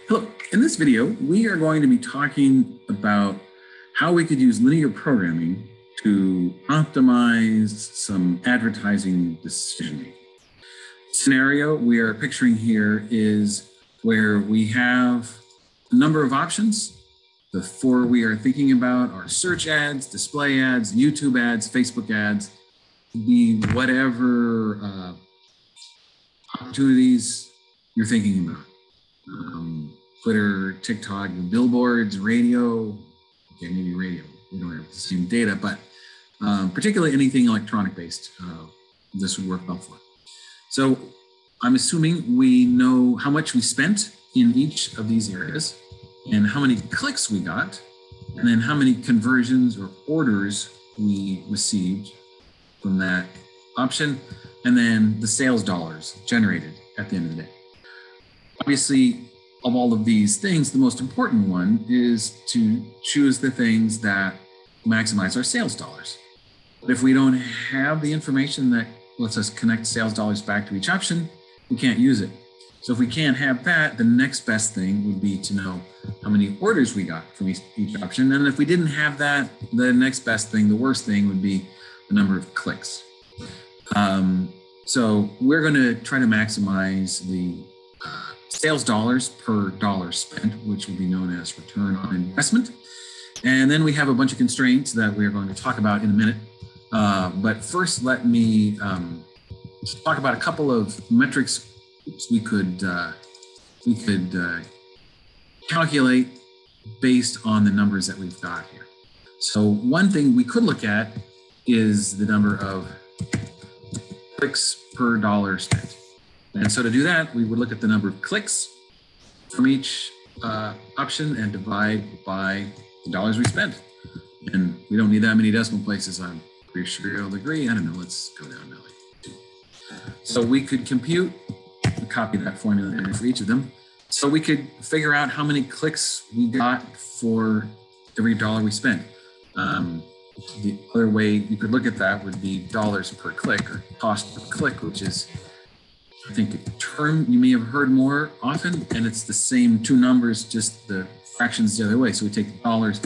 Hello, in this video, we are going to be talking about how we could use linear programming to optimize some advertising decision-making. Scenario we are picturing here is where we have a number of options. The four we are thinking about are search ads, display ads, YouTube ads, Facebook ads, be whatever opportunities you're thinking about. Twitter, TikTok, billboards, radio, okay, maybe radio, we don't have the same data, but particularly anything electronic based, this would work well for. So I'm assuming we know how much we spent in each of these areas and how many clicks we got, and then how many conversions or orders we received from that option, and then the sales dollars generated at the end of the day. Obviously, of all of these things, the most important one is to choose the things that maximize our sales dollars. But if we don't have the information that lets us connect sales dollars back to each option, we can't use it. So if we can't have that, the next best thing would be to know how many orders we got from each option. And if we didn't have that, the next best thing, the worst thing, would be the number of clicks. So we're going to try to maximize the sales dollars per dollar spent, which will be known as return on investment. And then we have a bunch of constraints that we are going to talk about in a minute. But first, let me talk about a couple of metrics we could calculate based on the numbers that we've got here. So one thing we could look at is the number of clicks per dollar spent. And so to do that, we would look at the number of clicks from each option and divide by the dollars we spent. And we don't need that many decimal places, I'm pretty sure you'll agree. I don't know, let's go down to like 2. So we could compute, copy that formula for each of them. So we could figure out how many clicks we got for every dollar we spent. The other way you could look at that would be dollars per click, or cost per click, which is, I think, a term you may have heard more often, and it's the same two numbers, just the fractions the other way. So we take the dollars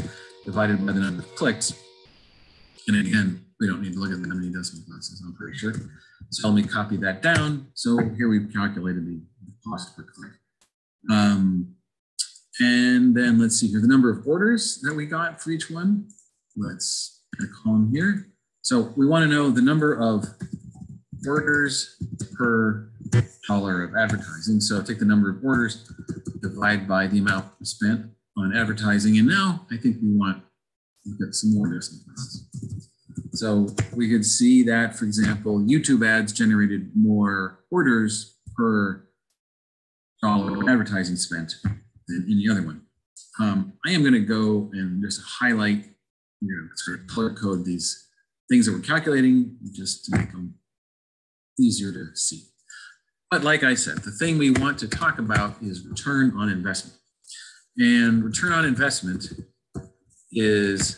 divided by the number of clicks. And again, we don't need to look at how many decimal places, I'm pretty sure. So let me copy that down. So here we've calculated the cost per click. And then let's see here, the number of orders that we got for each one. Let's add a column here. So we want to know the number of orders per dollar of advertising. So take the number of orders, divide by the amount spent on advertising. And now I think we want to look at some more decimal places. So we could see that, for example, YouTube ads generated more orders per dollar of advertising spent than any other one. I am going to go and just highlight, sort of color code these things that we're calculating just to make them easier to see. But like I said, the thing we want to talk about is return on investment. And return on investment is,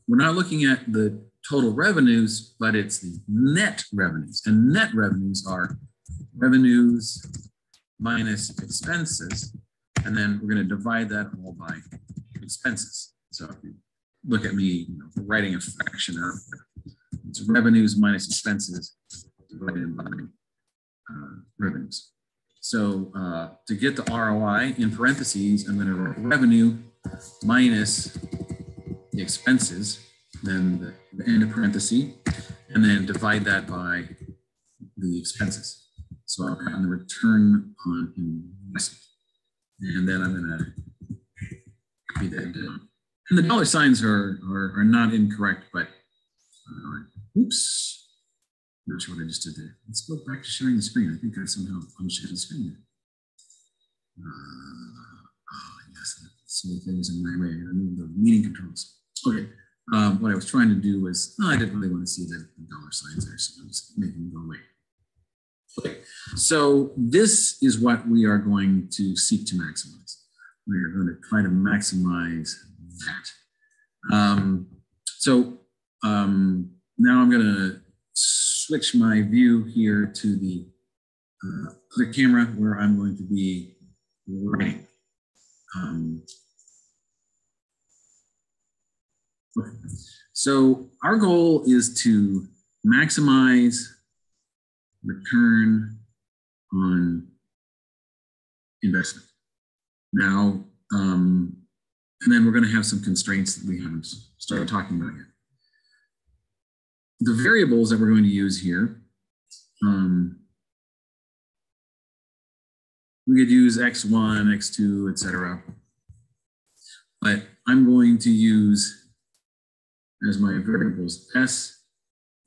we're not looking at the total revenues, but it's the net revenues. And net revenues are revenues minus expenses. And then we're going to divide that all by expenses. So if you look at me writing a fraction out, it's revenues minus expenses divided by revenues. So to get the ROI in parentheses, I'm going to write revenue minus the expenses, then the end of parenthesis, and then divide that by the expenses. So I'm going to return on investment. And then I'm going to copy that down. And the dollar signs are not incorrect, but oops. Not sure what I just did there. Let's go back to sharing the screen. I think I somehow unshared the screen there. Yes, so things in my way. I remove the meeting controls. Okay. What I was trying to do was, I didn't really want to see the dollar signs there, so I was making them go away. Okay. So this is what we are going to seek to maximize. We are going to try to maximize that. Now I'm going to switch my view here to the other camera where I'm going to be writing. Okay. So our goal is to maximize return on investment. Now, and then we're going to have some constraints that we haven't started talking about yet. The variables that we're going to use here, we could use X1, X2, etc. But I'm going to use as my variables. S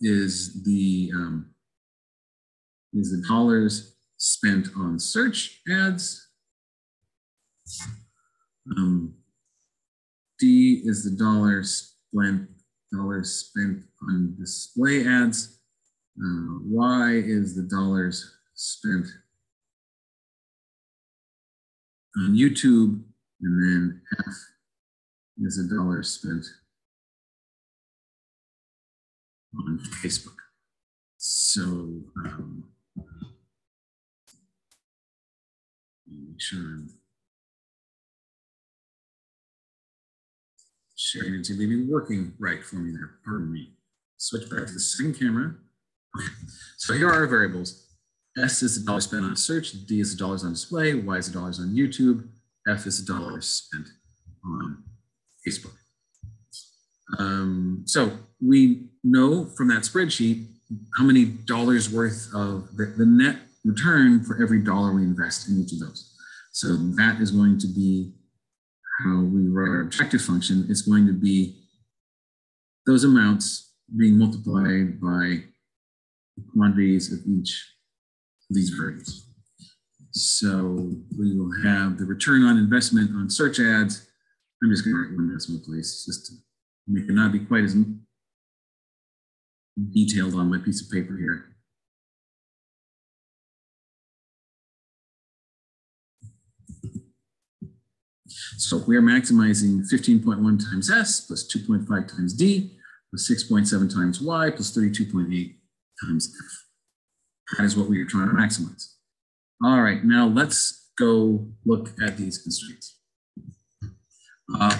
is the dollars spent on search ads. D is the dollars spent on display ads. Y is the dollars spent on YouTube, and then F is the dollars spent on Facebook. So make sure I'm sharing it to be working right for me there. Pardon me. Switch back to the second camera. Okay. So here are our variables. S is the dollars spent on search, D is the dollars on display, Y is the dollars on YouTube, F is the dollars spent on Facebook. So we know from that spreadsheet how many dollars worth of the net return for every dollar we invest in each of those. So that is going to be how we write our objective function. It's going to be those amounts being multiplied by the quantities of each of these variables. So we will have the return on investment on search ads. I'm just going to write one decimal place just to make it not be quite as detailed on my piece of paper here. So we are maximizing 15.1 times S plus 2.5 times D plus 6.7 times Y plus 32.8 times F. That is what we are trying to maximize. All right, now let's go look at these constraints.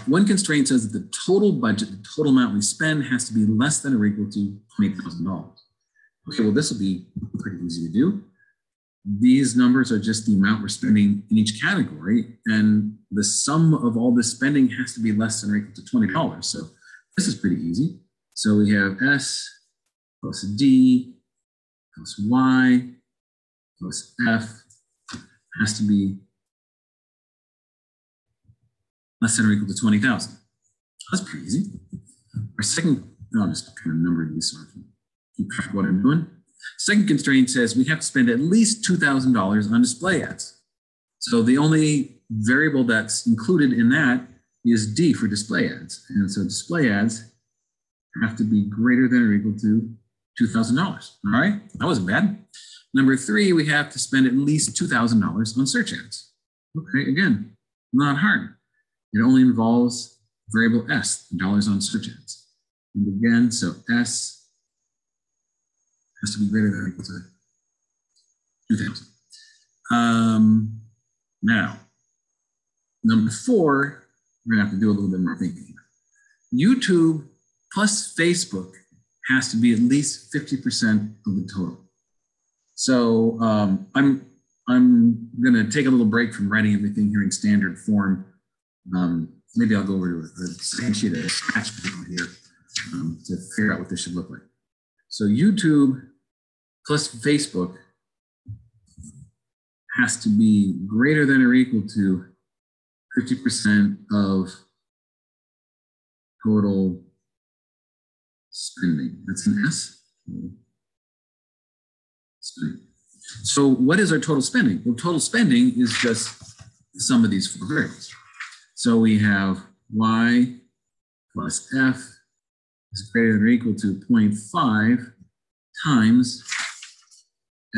One constraint says that the total budget, the total amount we spend, has to be less than or equal to $20,000. Okay, well, this will be pretty easy to do. These numbers are just the amount we're spending in each category, and the sum of all this spending has to be less than or equal to $20. So this is pretty easy. So we have S plus D plus Y plus F has to be less than or equal to 20,000. That's pretty easy. Our second, I'll just kind of number these so I can keep track of what I'm doing. Second constraint says we have to spend at least $2,000 on display ads. So the only variable that's included in that is D for display ads. And so display ads have to be greater than or equal to $2,000. All right, that wasn't bad. Number three, we have to spend at least $2,000 on search ads. Okay, again, not hard. It only involves variable S, the dollars on search ads. And again, so S has to be greater than or equal to 2,000. Now, number four, we're gonna have to do a little bit more thinking here. YouTube plus Facebook has to be at least 50% of the total. So I'm gonna take a little break from writing everything here in standard form. Maybe I'll go over to a second sheet of sketch paper here to figure out what this should look like. So YouTube plus Facebook has to be greater than or equal to 50% of total spending. That's an S. Spending. So what is our total spending? Well, total spending is just the sum of these four variables. So we have Y plus F is greater than or equal to 0.5 times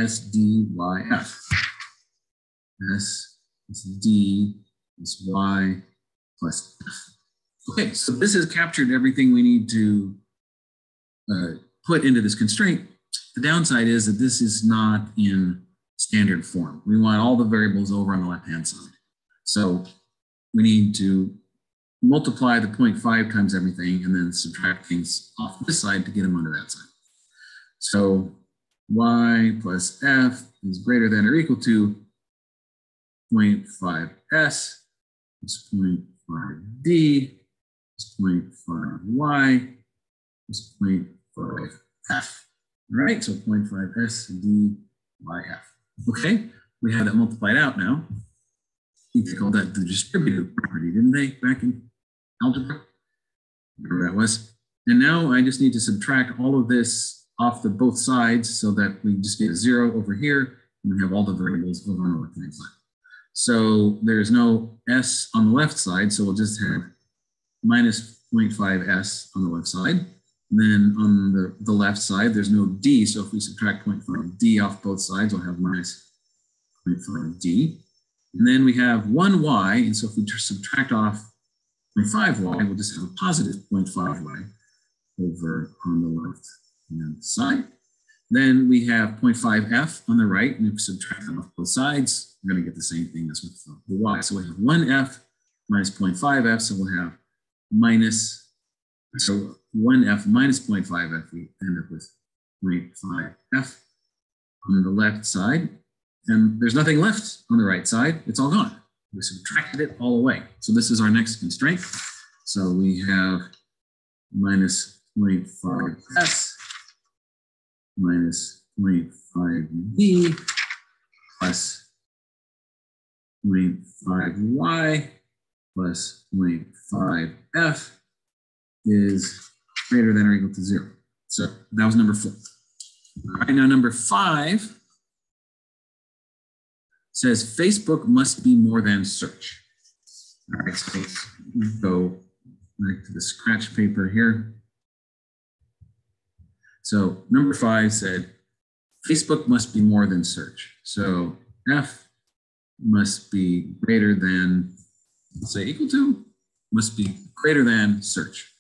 SDYF. S is D is Y plus F. Okay, so this has captured everything we need to put into this constraint. The downside is that this is not in standard form. We want all the variables over on the left-hand side. So we need to multiply the 0.5 times everything and then subtract things off this side to get them onto that side. So y plus f is greater than or equal to 0.5s is 0.5d is 0.5y is 0.5f. All right, so 0.5s d y f. Okay, we have that multiplied out now. They called that the distributive property, didn't they, back in algebra? Whatever that was. And now I just need to subtract all of this off the both sides so that we just get a 0 over here and we have all the variables over on the left hand side. So there's no s on the left side, so we'll just have minus 0.5s on the left side. And then on the left side, there's no d, so if we subtract 0.5d off both sides, we'll have minus 0.5d. And then we have 1y, and so if we subtract off 0.5y, we'll just have a positive 0.5y over on the left hand side. Then we have 0.5f on the right, and if we subtract them off both sides, we're going to get the same thing as with the y. So we have 1f minus 0.5f, so we'll have minus, so 1f minus 0.5f, we end up with 0.5f on the left side. And there's nothing left on the right side. It's all gone. We subtracted it all away. So this is our next constraint. So we have minus 0.5s minus 0.5d plus 0.5y plus 0.5f is greater than or equal to 0. So that was number 4. All right, now number 5 says Facebook must be more than search. All right, so let's go back to the scratch paper here. So number 5 said Facebook must be more than search. So F must be greater than, let's say equal to, must be greater than search.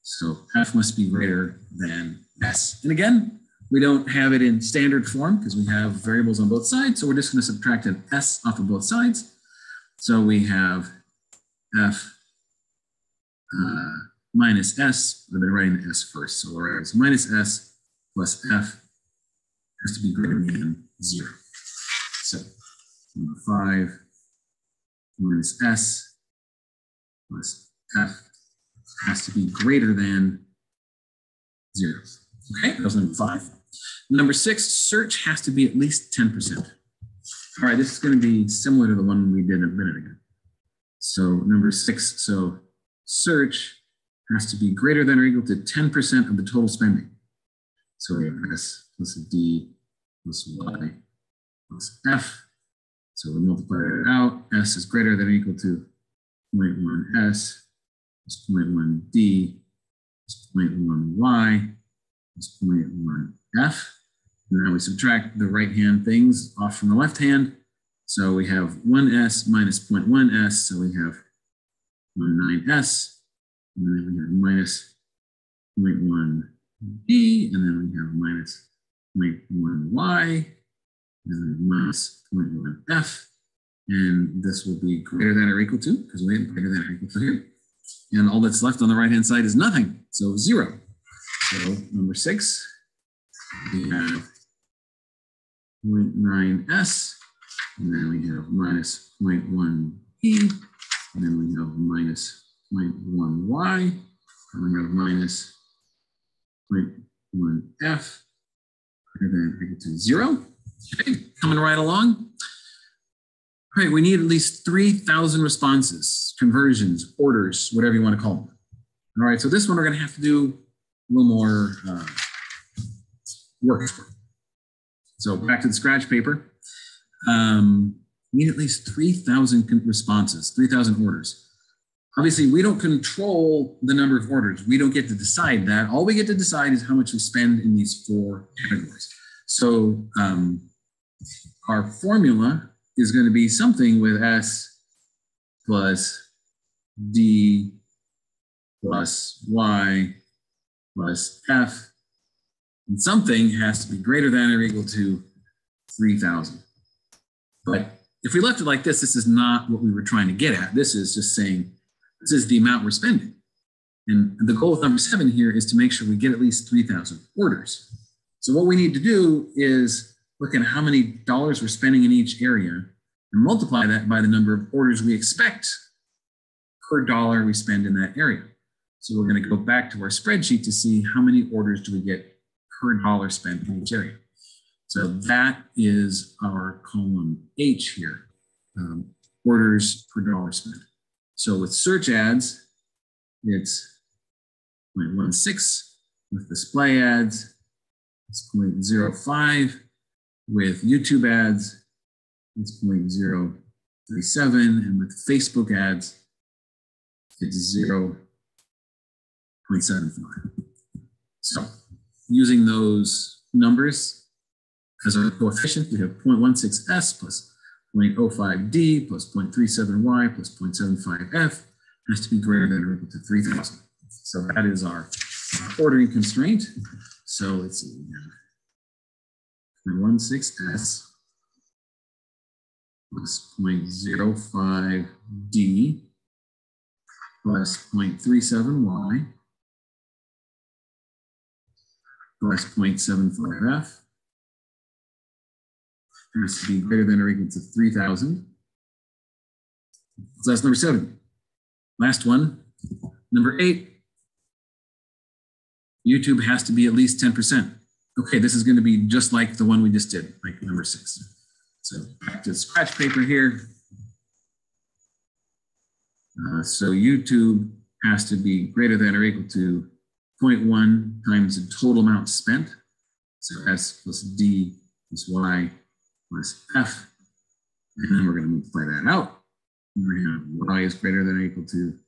So F must be greater than S. And again, we don't have it in standard form because we have variables on both sides. So we're just going to subtract an S off of both sides. So we have F minus S. We've been writing the S first. So we're writing minus S plus F has to be greater than 0. So 5 minus S plus F has to be greater than 0. Okay, that was number 5. Number 6, search has to be at least 10%. All right, this is going to be similar to the one we did a minute ago. So number 6, so search has to be greater than or equal to 10% of the total spending. So we have S plus a D plus Y plus F. So we multiply it out. S is greater than or equal to 0.1 S plus 0.1 D plus 0.1 Y. 0.1 F. And now we subtract the right-hand things off from the left hand. So we have 1S minus 0.1 S. So we have 0.9 S. And then we have minus 0.1 D. And then we have minus 0.1 Y. And then minus 0.1 F. And this will be greater than or equal to, because we have greater than or equal to here. And all that's left on the right-hand side is nothing. So 0. So number 6, we have 0.9s, and then we have minus 0.1e, and then we have minus 0.1y, and we have minus 0.1f, greater than or equal to 0. Okay, coming right along. All right, we need at least 3,000 responses, conversions, orders, whatever you want to call them. All right, so this one we're going to have to do a little more work. So back to the scratch paper. We need at least 3,000 responses, 3,000 orders. Obviously, we don't control the number of orders. We don't get to decide that. All we get to decide is how much we spend in these 4 categories. So our formula is going to be something with S plus D plus Y plus F, and something has to be greater than or equal to 3,000. But if we left it like this is not what we were trying to get at. This is just saying, this is the amount we're spending. And the goal with number 7 here is to make sure we get at least 3,000 orders. So what we need to do is look at how many dollars we're spending in each area and multiply that by the number of orders we expect per dollar we spend in that area. So we're going to go back to our spreadsheet to see how many orders do we get per dollar spent in each area. So that is our column H here, orders per dollar spent. So with search ads, it's 0.16. With display ads, it's 0.05. With YouTube ads, it's 0.037. And with Facebook ads, it's 0.75. So using those numbers as our coefficient, we have 0.16S plus 0.05D plus 0.37Y plus 0.75F has to be greater than or equal to 3,000. So that is our ordering constraint. So let's see, 0.16S plus 0.05D plus 0.37Y plus 0.75F has to be greater than or equal to 3,000. So that's number 7. Last one, number 8. YouTube has to be at least 10%. Okay, this is going to be just like the one we just did, like number 6. So back to scratch paper here. So YouTube has to be greater than or equal to 0.1 times the total amount spent. So S plus D plus Y plus F. And then we're going to multiply that out. We're going to have Y is greater than or equal to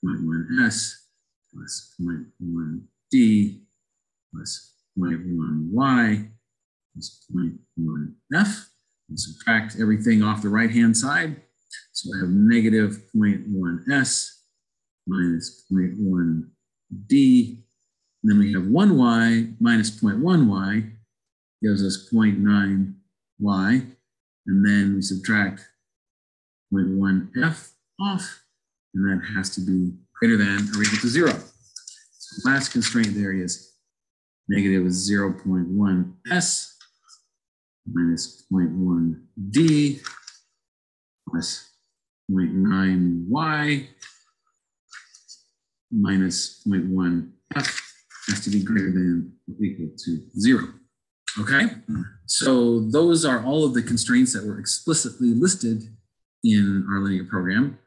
0.1S plus 0.1D plus 0.1Y plus 0.1F. And subtract everything off the right-hand side. So I have negative 0.1S minus 0.1D. And then we have 1Y minus 0.1Y gives us 0.9Y. And then we subtract 0.1F off. And that has to be greater than or equal to 0. So the last constraint there is negative 0.1S minus 0.1D plus 0.9Y minus 0.1F has to be greater than or equal to 0. Okay, so those are all of the constraints that were explicitly listed in our linear program.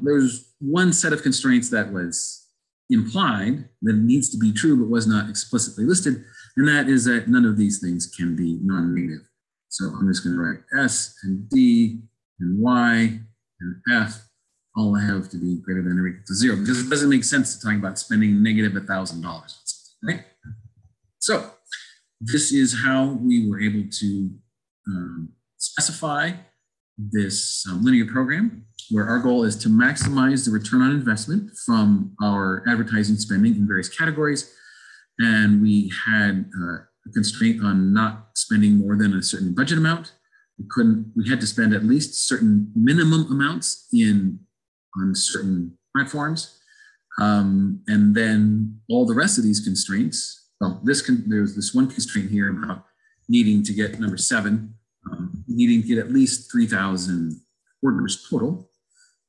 There's one set of constraints that was implied that needs to be true but was not explicitly listed, and that is that none of these things can be non-negative. So I'm just going to write S and D and Y and F all have to be greater than or equal to 0 because it doesn't make sense to talk about spending negative $1,000, right? So this is how we were able to specify this linear program, where our goal is to maximize the return on investment from our advertising spending in various categories. And we had a constraint on not spending more than a certain budget amount. We had to spend at least certain minimum amounts on certain platforms. And then all the rest of these constraints, well, there's this one constraint here about needing to get number 7, needing to get at least 3,000 orders total.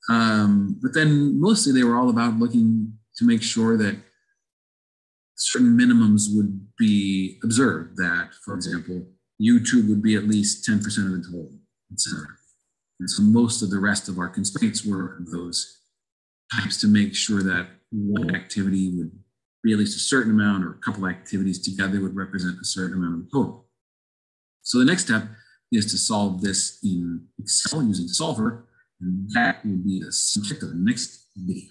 But then mostly they were all about looking to make sure that certain minimums would be observed, that, for example, YouTube would be at least 10% of the total, etc. And so most of the rest of our constraints were those types to make sure that one activity would be at least a certain amount, or a couple of activities together would represent a certain amount of the total. So the next step is to solve this in Excel using Solver, and that will be the subject of the next video.